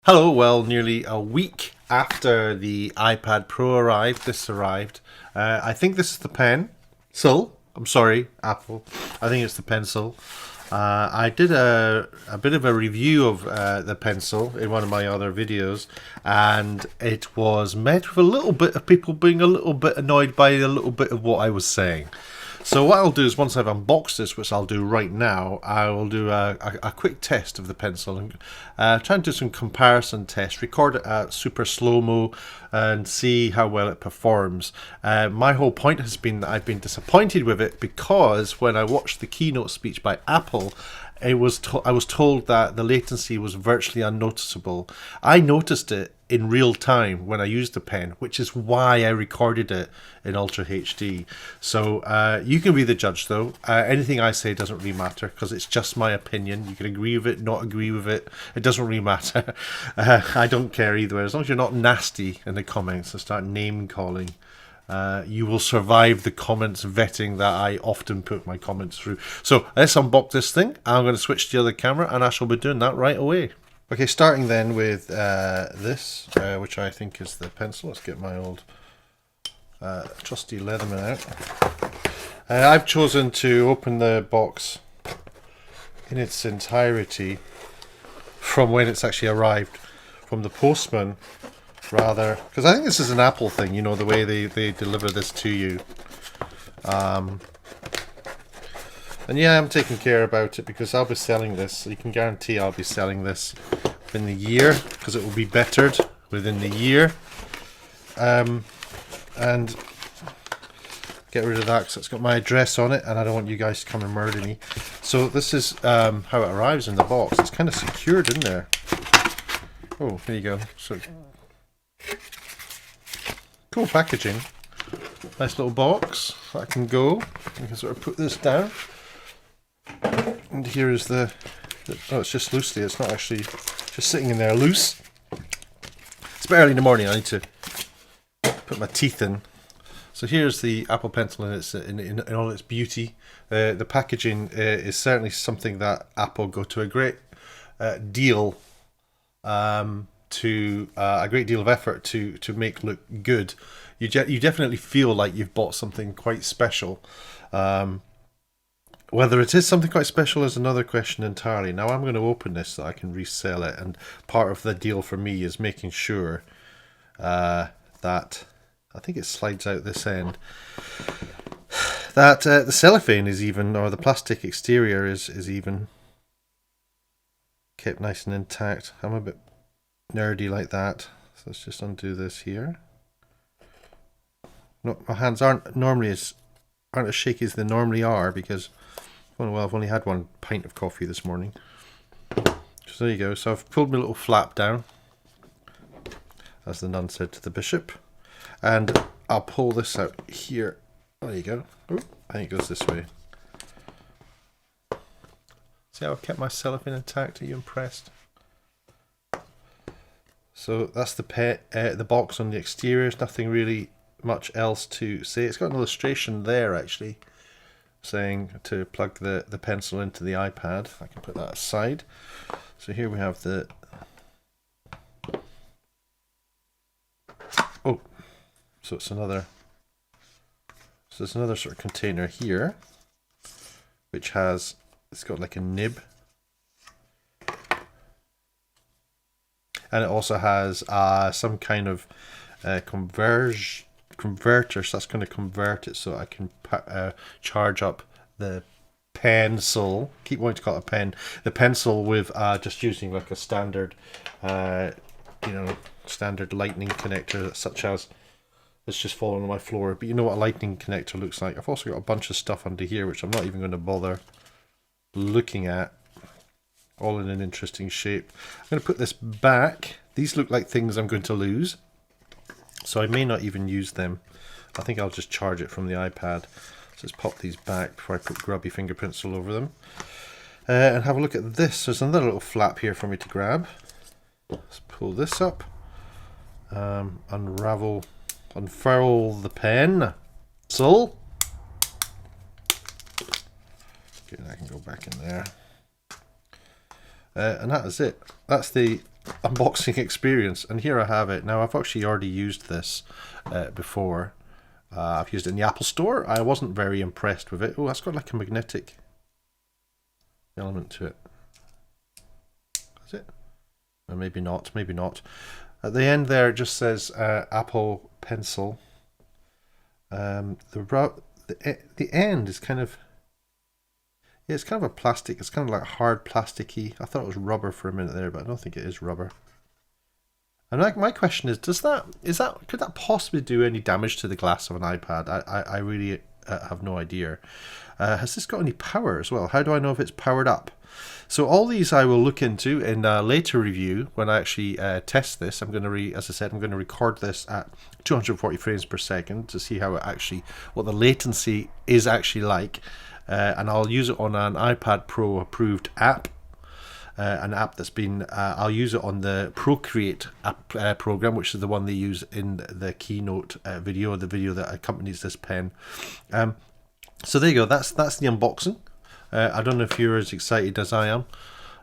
Hello, well, nearly a week after the iPad Pro arrived, this arrived. I think this is the pencil. I'm sorry, Apple. I think it's the pencil. I did a bit of a review of the pencil in one of my other videos, and it was met with a little bit of people being a little bit annoyed by a little bit of what I was saying. So what I'll do is once I've unboxed this, which I'll do right now, I will do a quick test of the pencil and try and do some comparison tests, record it at super slow-mo and see how well it performs. My whole point has been that I've been disappointed with it because when I watched the keynote speech by Apple, I was told that the latency was virtually unnoticeable. I noticed it in real time when I used the pen, which is why I recorded it in Ultra HD. So you can be the judge though. Anything I say doesn't really matter because it's just my opinion. You can agree with it, not agree with it. It doesn't really matter. I don't care either way. As long as you're not nasty in the comments and start name calling. You will survive the comments vetting that I often put my comments through. So let's unbox this thing. I'm going to switch to the other camera and I shall be doing that right away. Okay, starting then with this, which I think is the pencil. Let's get my old trusty Leatherman out. I've chosen to open the box in its entirety from when it's actually arrived from the postman, rather, because I think this is an Apple thing, you know, the way they deliver this to you. And yeah, I'm taking care about it because I'll be selling this. So you can guarantee I'll be selling this within the year because it will be bettered within the year. And get rid of that because it's got my address on it and I don't want you guys to come and murder me. So this is how it arrives in the box. It's kind of secured in there. Oh, here you go. So cool packaging. Nice little box that can go. You can sort of put this down. And here is the oh, it's just loosely, it's not actually just sitting in there loose. It's a bit early in the morning, I need to put my teeth in. So here's the Apple Pencil in all its beauty. The packaging is certainly something that Apple go to a great deal to a great deal of effort to make look good. You definitely feel like you've bought something quite special. Whether it is something quite special is another question entirely. Now I'm going to open this so I can resell it, and part of the deal for me is making sure that I think it slides out this end, that the cellophane is even, or the plastic exterior is even kept nice and intact. I'm a bit nerdy like that, so let's just undo this here. No, my hands aren't as shaky as they normally are because, well, I've only had one pint of coffee this morning. So there you go. So I've pulled my little flap down, as the nun said to the bishop, and I'll pull this out here. There you go. Ooh, I think it goes this way. See how I've kept my cellophane intact? Are you impressed? So that's the box on the exterior. There's nothing really much else to say. It's got an illustration there actually saying to plug the pencil into the iPad. I can put that aside. So here we have the so it's another sort of container here which it's got like a nib, and it also has some kind of converter, so that's going to convert it so I can charge up the pencil. Keep wanting to call it a pen. The pencil with just using like a standard, standard lightning connector, such as it's just fallen on my floor. But you know what a lightning connector looks like. I've also got a bunch of stuff under here which I'm not even going to bother looking at. All in an interesting shape. I'm going to put this back. These look like things I'm going to lose, so I may not even use them. I think I'll just charge it from the iPad. So let's pop these back before I put grubby fingerprints all over them. And have a look at this. There's another little flap here for me to grab. Let's pull this up. Unfurl the pen. So okay, I can go back in there. And that is it. That's the unboxing experience, and here I have it. Now I've actually already used this before. I've used it in the Apple Store. I wasn't very impressed with it. Oh, that's got like a magnetic element to it. Is it? Or maybe not. Maybe not. At the end there, it just says Apple Pencil. The end is kind of, yeah, it's kind of a plastic. It's kind of like hard plasticky. I thought it was rubber for a minute there, but I don't think it is rubber. And my question is, could that possibly do any damage to the glass of an iPad? I really have no idea. Has this got any power as well? How do I know if it's powered up? So all these I will look into in a later review when I actually test this. I'm going to, as I said, I'm going to record this at 240 frames per second to see how it actually, what the latency is actually like, and I'll use it on an iPad Pro approved app. An app that's been, I'll use it on the Procreate app program, which is the one they use in the keynote video, the video that accompanies this pen. So there you go, that's the unboxing. I don't know if you're as excited as I am.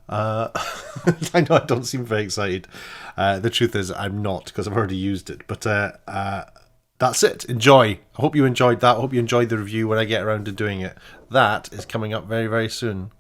I know I don't seem very excited. The truth is I'm not, because I've already used it. But that's it. Enjoy. I hope you enjoyed that. I hope you enjoyed the review when I get around to doing it. That is coming up very, very soon.